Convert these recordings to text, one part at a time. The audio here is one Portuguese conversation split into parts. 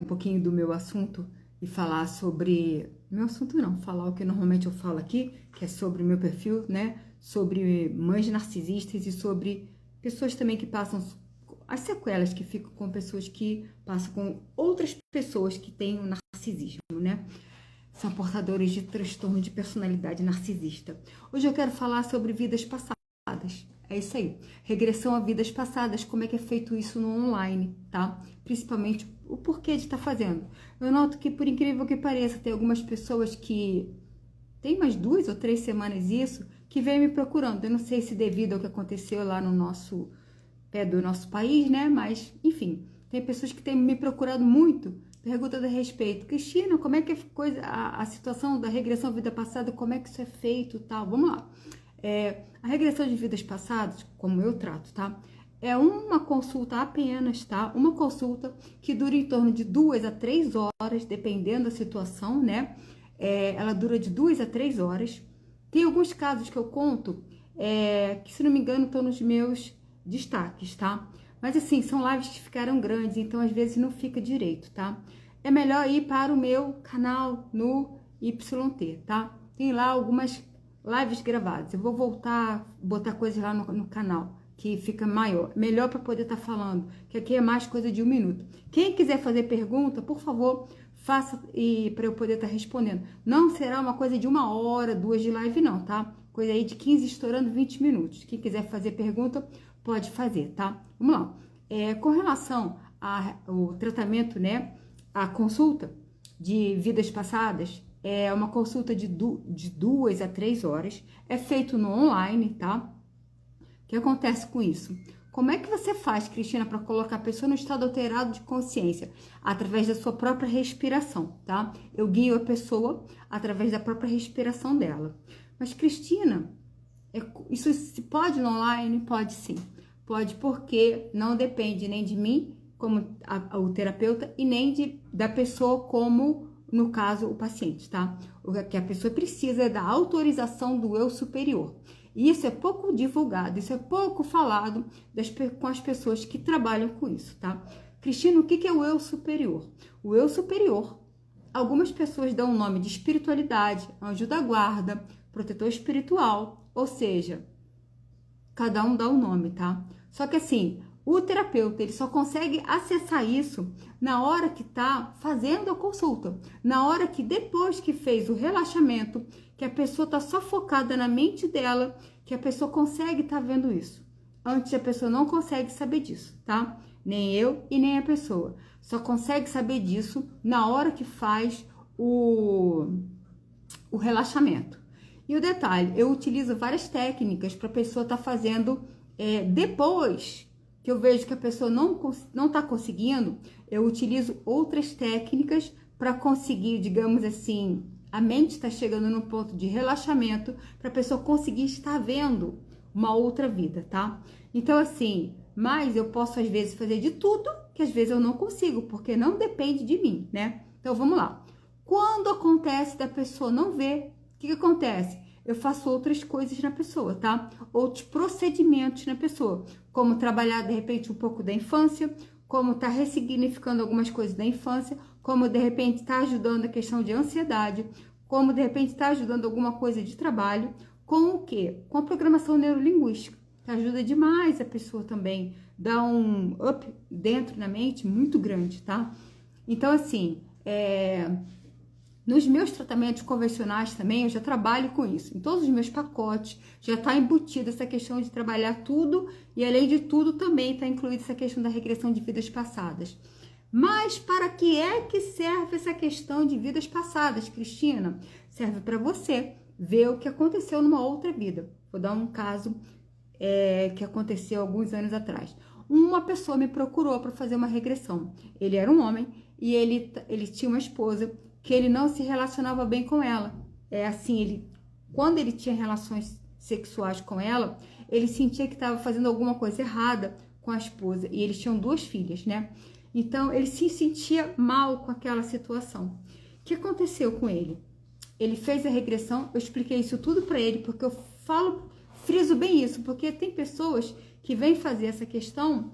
um pouquinho do meu assunto e falar sobre... Meu assunto não, falar o que normalmente eu falo aqui, que é sobre o meu perfil, né? Sobre mães narcisistas e sobre pessoas também que passam... As sequelas que ficam com pessoas que passam com outras pessoas que têm o narcisismo, né? São portadores de transtorno de personalidade narcisista. Hoje eu quero falar sobre vidas passadas. É isso aí. Regressão a vidas passadas, como é que é feito isso no online, tá? Principalmente o porquê de estar fazendo. Eu noto que, por incrível que pareça, tem algumas pessoas que tem mais 2 ou 3 semanas isso, que vem me procurando. Eu não sei se devido ao que aconteceu lá no nosso pé do nosso país, né? Mas, enfim, tem pessoas que têm me procurado muito, perguntando a respeito. Cristina, como é que é a situação da regressão à vida passada, como é que isso é feito, tal? Vamos lá. A regressão de vidas passadas, como eu trato, tá? É uma consulta apenas, tá? Uma consulta que dura em torno de 2 a 3 horas, dependendo da situação, né? Ela dura de 2 a 3 horas. Tem alguns casos que eu conto, que se não me engano estão nos meus destaques, tá? Mas assim, são lives que ficaram grandes, então às vezes não fica direito, tá? É melhor ir para o meu canal no YT, tá? Tem lá algumas lives gravadas. Eu vou voltar, botar coisas lá no canal, que fica maior. Melhor para poder estar falando, que aqui é mais coisa de 1 minuto. Quem quiser fazer pergunta, por favor, faça e para eu poder estar respondendo. Não será uma coisa de 1 hora, 2 de live não, tá? Coisa aí de 15 estourando 20 minutos. Quem quiser fazer pergunta, pode fazer, tá? Vamos lá. Com relação ao tratamento, né? A consulta de vidas passadas, é uma consulta de 2 a 3 horas. É feito no online, tá? O que acontece com isso? Como é que você faz, Cristina, para colocar a pessoa no estado alterado de consciência? Através da sua própria respiração, tá? Eu guio a pessoa através da própria respiração dela. Mas, Cristina, isso se pode no online? Pode sim. Pode porque não depende nem de mim, como o terapeuta, e nem da pessoa como, no caso, o paciente, tá? O que a pessoa precisa é da autorização do eu superior. E isso é pouco divulgado, isso é pouco falado com as pessoas que trabalham com isso, tá? Cristina, o que é o eu superior? O eu superior, algumas pessoas dão o nome de espiritualidade, anjo da guarda, protetor espiritual, ou seja, cada um dá um nome, tá? Só que assim, o terapeuta, ele só consegue acessar isso na hora que tá fazendo a consulta. Na hora que, depois que fez o relaxamento, que a pessoa tá só focada na mente dela, que a pessoa consegue estar vendo isso. Antes a pessoa não consegue saber disso, tá? Nem eu e nem a pessoa. Só consegue saber disso na hora que faz o relaxamento. E o detalhe, eu utilizo várias técnicas para a pessoa estar fazendo depois que eu vejo que a pessoa não está conseguindo, eu utilizo outras técnicas para conseguir, digamos assim, a mente está chegando no ponto de relaxamento para a pessoa conseguir estar vendo uma outra vida, tá? Então, assim, mas eu posso às vezes fazer de tudo que às vezes eu não consigo, porque não depende de mim, né? Então, vamos lá. Quando acontece da pessoa não ver, o que acontece? Eu faço outras coisas na pessoa, tá? Outros procedimentos na pessoa, como trabalhar, de repente, um pouco da infância, como tá ressignificando algumas coisas da infância, como, de repente, tá ajudando a questão de ansiedade, como, de repente, tá ajudando alguma coisa de trabalho, com o quê? Com a programação neurolinguística, que ajuda demais a pessoa também, dá um up dentro na mente muito grande, tá? Então, assim, nos meus tratamentos convencionais também, eu já trabalho com isso. Em todos os meus pacotes, já está embutida essa questão de trabalhar tudo e, além de tudo, também está incluída essa questão da regressão de vidas passadas. Mas para que é que serve essa questão de vidas passadas, Cristina? Serve para você ver o que aconteceu numa outra vida. Vou dar um caso que aconteceu alguns anos atrás. Uma pessoa me procurou para fazer uma regressão. Ele era um homem e ele tinha uma esposa que ele não se relacionava bem com ela. Quando ele tinha relações sexuais com ela, ele sentia que estava fazendo alguma coisa errada com a esposa. E eles tinham 2 filhas, né? Então, ele se sentia mal com aquela situação. O que aconteceu com ele? Ele fez a regressão, eu expliquei isso tudo para ele, porque eu friso bem isso, porque tem pessoas que vêm fazer essa questão,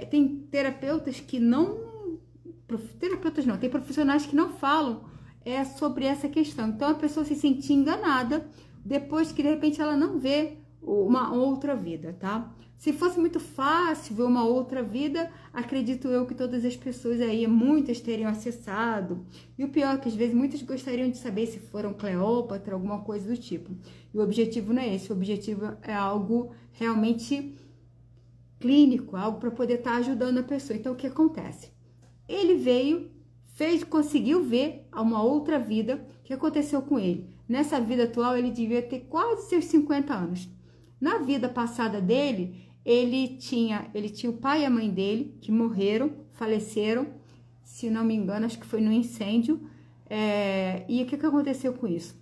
tem terapeutas que não terapeutas não, tem profissionais que não falam sobre essa questão. Então a pessoa se sente enganada depois que de repente ela não vê uma outra vida, tá? Se fosse muito fácil ver uma outra vida, acredito eu que todas as pessoas aí, muitas teriam acessado. E o pior é que às vezes muitas gostariam de saber se foram Cleópatra, alguma coisa do tipo. E o objetivo não é esse, o objetivo é algo realmente clínico, algo para poder estar ajudando a pessoa. Então o que acontece? Ele veio, conseguiu ver uma outra vida. O que aconteceu com ele? Nessa vida atual ele devia ter quase seus 50 anos. Na vida passada dele, ele tinha o pai e a mãe dele, que morreram, faleceram, se não me engano, acho que foi no incêndio. E o que aconteceu com isso?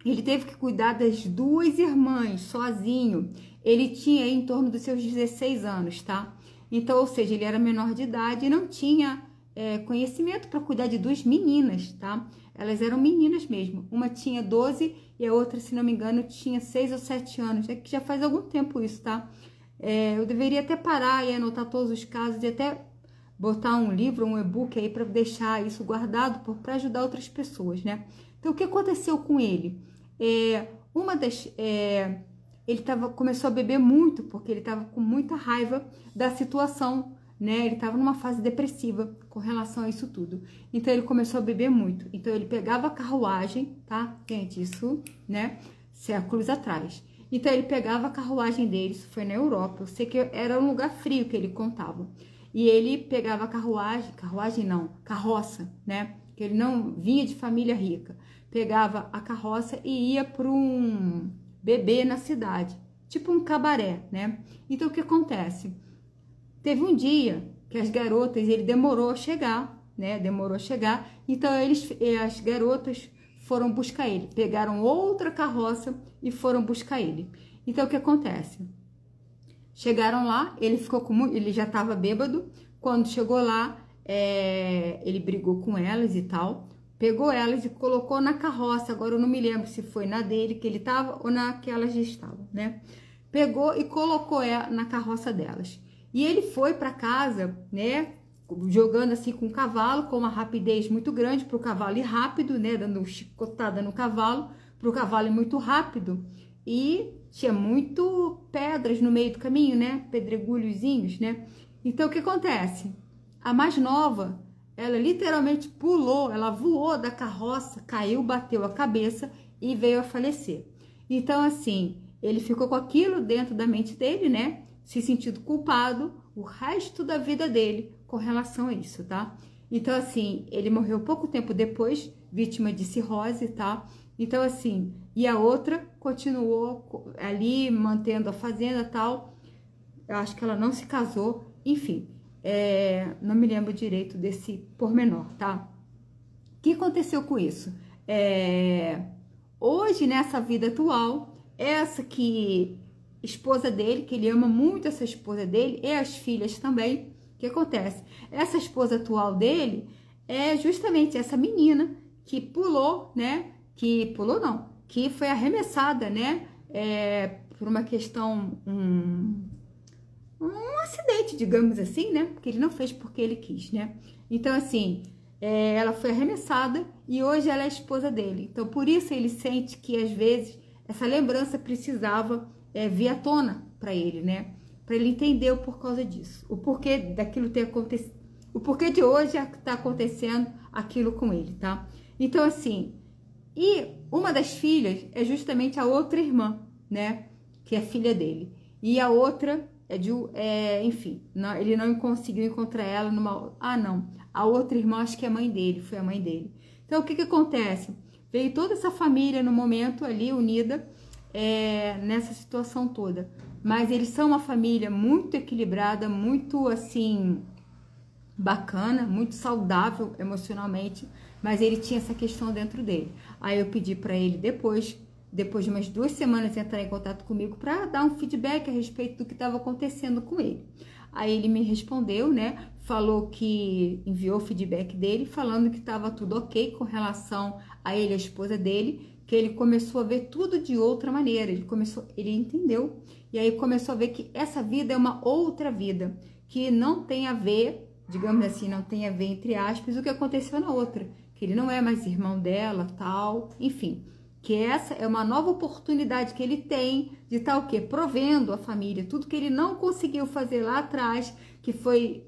Ele teve que cuidar das 2 irmãs, sozinho. Ele tinha em torno dos seus 16 anos, tá? Então, ou seja, ele era menor de idade e não tinha conhecimento para cuidar de 2 meninas, tá? Elas eram meninas mesmo. Uma tinha 12 e a outra, se não me engano, tinha 6 ou 7 anos. É que já faz algum tempo isso, tá? Eu deveria até parar e anotar todos os casos e até botar um livro, um e-book aí para deixar isso guardado para ajudar outras pessoas, né? Então, o que aconteceu com ele? Ele começou a beber muito porque ele estava com muita raiva da situação, né? Ele estava numa fase depressiva com relação a isso tudo. Então, ele começou a beber muito. Então, ele pegava a carruagem, tá? Gente, isso, né? Séculos atrás. Então, ele pegava a carruagem dele, isso foi na Europa. Eu sei que era um lugar frio que ele contava. E ele pegava a carroça, né? Que ele não vinha de família rica. Pegava a carroça e ia para um bebê na cidade, tipo um cabaré, né? Então, o que acontece? Teve um dia que as garotas, ele demorou a chegar, né? Então, as garotas foram buscar ele, pegaram outra carroça e foram buscar ele. Então, o que acontece? Chegaram lá, ele já estava bêbado. Quando chegou lá, ele brigou com elas e tal, pegou elas e colocou na carroça. Agora eu não me lembro se foi na dele que ele estava ou na que elas já estavam, né? Pegou e colocou ela na carroça delas. E ele foi para casa, né? Jogando assim com o cavalo, com uma rapidez muito grande para o cavalo ir rápido, né? Dando uma chicotada no cavalo, para o cavalo ir muito rápido. E tinha muito pedras no meio do caminho, né? Pedregulhozinhos, né? Então, o que acontece? A mais nova, ela literalmente pulou, ela voou da carroça, caiu, bateu a cabeça e veio a falecer. Então, assim, ele ficou com aquilo dentro da mente dele, né? Se sentindo culpado o resto da vida dele com relação a isso, tá? Então, assim, ele morreu pouco tempo depois, vítima de cirrose, tá? Então, assim, e a outra continuou ali, mantendo a fazenda e tal. Eu acho que ela não se casou, enfim. Não me lembro direito desse pormenor, tá? O que aconteceu com isso? Hoje, nessa vida atual, esposa dele, que ele ama muito essa esposa dele, e as filhas também. O que acontece? Essa esposa atual dele é justamente essa menina que pulou, né? Que foi arremessada, né? Por uma questão, um acidente, digamos assim, né? Porque ele não fez porque ele quis, né? Então, assim, ela foi arremessada e hoje ela é a esposa dele. Então, por isso ele sente que, às vezes, essa lembrança precisava vir à tona para ele, né? Para ele entender o por causa disso. O porquê daquilo ter acontecido. O porquê de hoje está acontecendo aquilo com ele, tá? Então, assim, e uma das filhas é justamente a outra irmã, né? Que é filha dele. E a outra enfim, ele não conseguiu encontrar ela numa... não. A outra irmã, acho que é a mãe dele, foi a mãe dele. Então, o que acontece? Veio toda essa família no momento ali, unida, nessa situação toda. Mas eles são uma família muito equilibrada, muito, assim, bacana, muito saudável emocionalmente, mas ele tinha essa questão dentro dele. Aí eu pedi para ele depois de umas 2 semanas, entrar em contato comigo para dar um feedback a respeito do que estava acontecendo com ele. Aí ele me respondeu, né? Falou que enviou o feedback dele, falando que estava tudo ok com relação a ele, a esposa dele, que ele começou a ver tudo de outra maneira. Ele entendeu, e aí começou a ver que essa vida é uma outra vida, que não tem a ver digamos assim, não tem a ver, entre aspas, o que aconteceu na outra, que ele não é mais irmão dela, tal, enfim, que essa é uma nova oportunidade que ele tem de estar o quê? Provendo a família, tudo que ele não conseguiu fazer lá atrás, que foi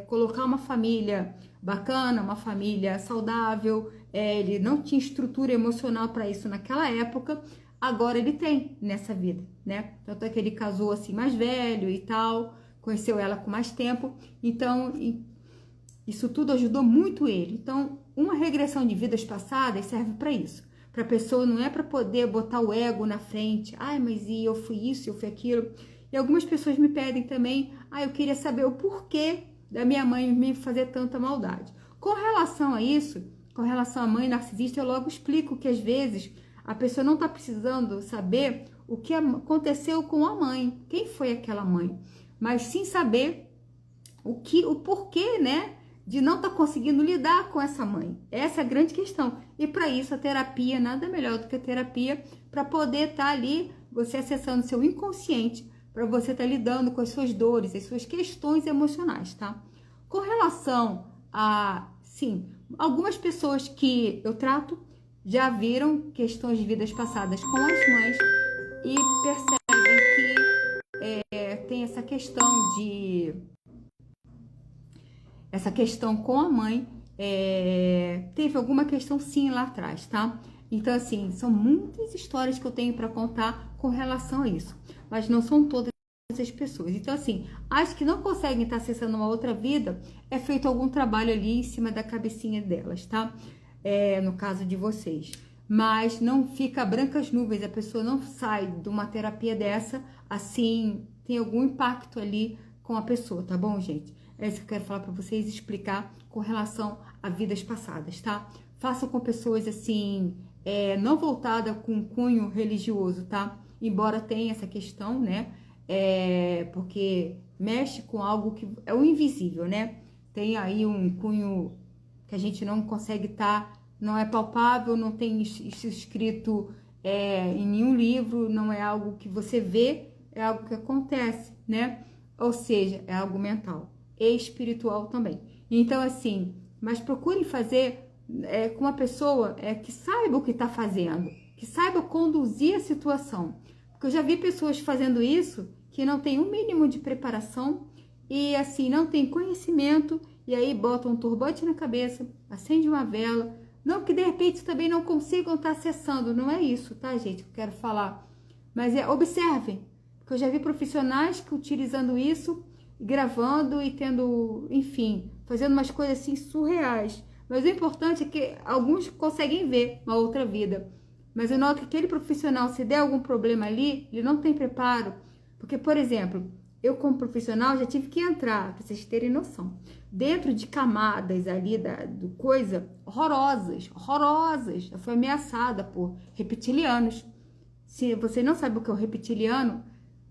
colocar uma família bacana, uma família saudável, ele não tinha estrutura emocional para isso naquela época, agora ele tem nessa vida, né? Tanto é que ele casou assim mais velho e tal, conheceu ela com mais tempo, então isso tudo ajudou muito ele. Então, uma regressão de vidas passadas serve para isso. Para a pessoa, não é para poder botar o ego na frente. Ai, mas e eu fui isso, eu fui aquilo. E algumas pessoas me pedem também, eu queria saber o porquê da minha mãe me fazer tanta maldade. Com relação a isso, com relação à mãe narcisista, eu logo explico que às vezes a pessoa não está precisando saber o que aconteceu com a mãe, quem foi aquela mãe, mas sim saber o porquê, né, de não estar conseguindo lidar com essa mãe. Essa é a grande questão. E para isso a terapia, nada melhor do que a terapia, para poder estar ali, você acessando seu inconsciente, para você estar lidando com as suas dores, as suas questões emocionais, tá? Com relação a, sim, algumas pessoas que eu trato já viram questões de vidas passadas com as mães e percebem que tem essa questão com a mãe, teve alguma questão sim lá atrás, tá? Então, assim, são muitas histórias que eu tenho para contar com relação a isso, mas não são todas as pessoas. Então, assim, as que não conseguem estar acessando uma outra vida, é feito algum trabalho ali em cima da cabecinha delas, tá? No caso de vocês. Mas não fica brancas nuvens, a pessoa não sai de uma terapia dessa, assim, tem algum impacto ali com a pessoa, tá bom, gente? É isso que eu quero falar para vocês, explicar com relação a vidas passadas, tá? Façam com pessoas, assim, não voltada com cunho religioso, tá? Embora tenha essa questão, né? Porque mexe com algo que é o invisível, né? Tem aí um cunho que a gente não consegue não é palpável, não tem isso escrito em nenhum livro, não é algo que você vê, é algo que acontece, né? Ou seja, é algo mental e espiritual também. Então, assim, mas procurem fazer com uma pessoa que saiba o que está fazendo, que saiba conduzir a situação. Porque eu já vi pessoas fazendo isso que não tem um mínimo de preparação e, assim, não tem conhecimento e aí botam um turbante na cabeça, acende uma vela. Não que de repente também não consigam estar acessando, não é isso, tá, gente, que eu quero falar. Mas observem, porque eu já vi profissionais que utilizando isso, gravando e tendo, enfim, fazendo umas coisas assim surreais. Mas o importante é que alguns conseguem ver uma outra vida. Mas eu noto que aquele profissional, se der algum problema ali, ele não tem preparo. Porque, por exemplo, eu como profissional já tive que entrar, para vocês terem noção, dentro de camadas ali do coisa horrorosas. Eu fui ameaçada por reptilianos. Se você não sabe o que é o reptiliano,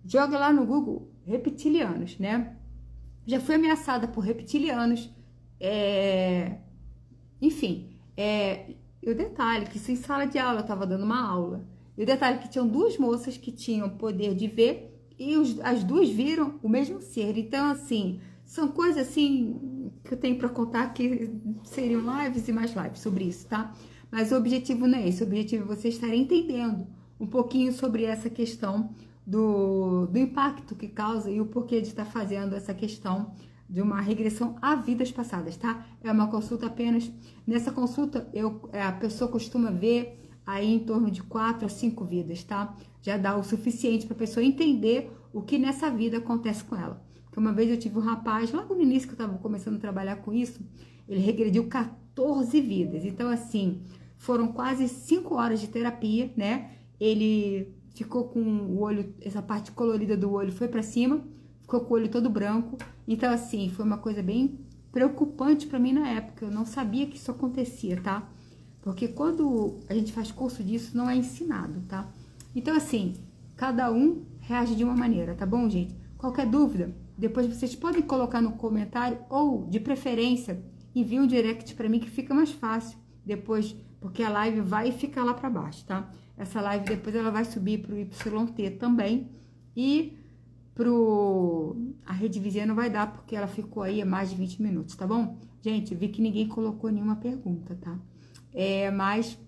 joga lá no Google, reptilianos, né? Já fui ameaçada por reptilianos, enfim, e o detalhe que isso em sala de aula, eu estava dando uma aula, e o detalhe que tinham duas moças que tinham poder de ver, e as duas viram o mesmo ser. Então, assim, são coisas assim que eu tenho para contar que seriam lives e mais lives sobre isso, tá? Mas o objetivo não é esse, o objetivo é você estar entendendo um pouquinho sobre essa questão do impacto que causa e o porquê de estar fazendo essa questão de uma regressão a vidas passadas, tá? É uma consulta apenas. Nessa consulta, a pessoa costuma ver aí em torno de 4 a 5 vidas, tá? Já dá o suficiente para a pessoa entender o que nessa vida acontece com ela. Porque uma vez eu tive um rapaz, logo no início que eu estava começando a trabalhar com isso, ele regrediu 14 vidas. Então, assim, foram quase 5 horas de terapia, né? Ele ficou com o olho, essa parte colorida do olho foi para cima, ficou com o olho todo branco. Então, assim, foi uma coisa bem preocupante para mim na época. Eu não sabia que isso acontecia, tá? Porque quando a gente faz curso disso, não é ensinado, tá? Então, assim, cada um reage de uma maneira, tá bom, gente? Qualquer dúvida, depois vocês podem colocar no comentário ou, de preferência, envie um direct para mim que fica mais fácil depois, porque a live vai ficar lá para baixo, tá? Essa live depois ela vai subir para o YT também e A rede vizinha não vai dar, porque ela ficou aí há mais de 20 minutos, tá bom? Gente, vi que ninguém colocou nenhuma pergunta, tá? Mas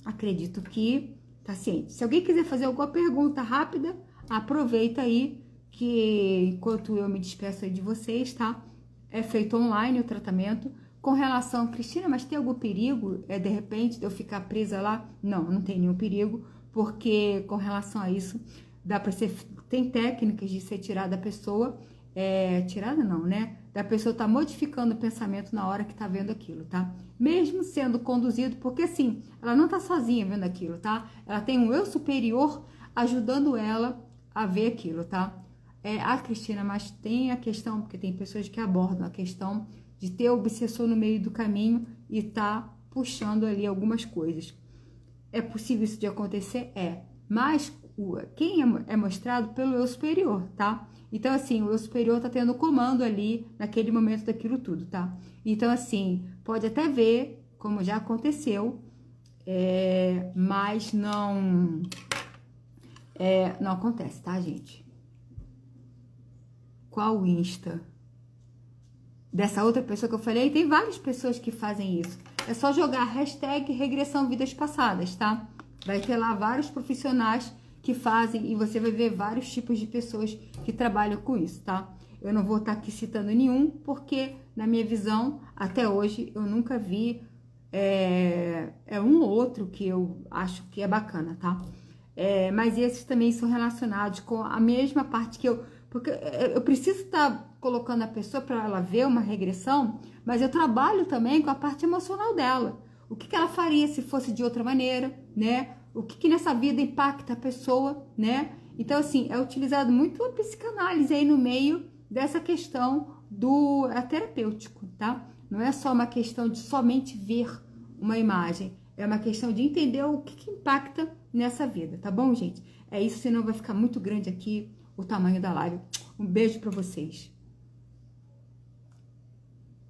acredito que tá ciente. Se alguém quiser fazer alguma pergunta rápida, aproveita aí, que enquanto eu me despeço aí de vocês, tá? É feito online o tratamento. Com relação, Cristina, mas tem algum perigo, de repente, de eu ficar presa lá? Não, não tem nenhum perigo, porque com relação a isso, dá para ser, tem técnicas de ser tirada da pessoa, tirada não, né? Da pessoa tá modificando o pensamento na hora que tá vendo aquilo, tá? Mesmo sendo conduzido, porque assim, ela não tá sozinha vendo aquilo, tá? Ela tem um eu superior ajudando ela a ver aquilo, tá? Cristina, mas tem a questão, porque tem pessoas que abordam a questão de ter obsessor no meio do caminho e tá puxando ali algumas coisas. É possível isso de acontecer? Mas quem é mostrado pelo eu superior, tá? Então, assim, o eu superior tá tendo comando ali naquele momento daquilo tudo, tá? Então, assim, pode até ver, como já aconteceu, mas não acontece, tá, gente? Qual o Insta? Dessa outra pessoa que eu falei, tem várias pessoas que fazem isso. É só jogar hashtag regressão vidas passadas, tá? Vai ter lá vários profissionais que fazem e você vai ver vários tipos de pessoas que trabalham com isso, tá? Eu não vou estar aqui citando nenhum, porque na minha visão, até hoje, eu nunca vi um ou outro que eu acho que é bacana, tá? Mas esses também são relacionados com a mesma parte que eu... Porque eu preciso estar colocando a pessoa para ela ver uma regressão, mas eu trabalho também com a parte emocional dela. O que ela faria se fosse de outra maneira, né? O que nessa vida impacta a pessoa, né? Então, assim, é utilizado muito a psicanálise aí no meio dessa questão do terapêutico, tá? Não é só uma questão de somente ver uma imagem, é uma questão de entender o que impacta nessa vida, tá bom, gente? É isso, senão vai ficar muito grande aqui o tamanho da live. Um beijo para vocês.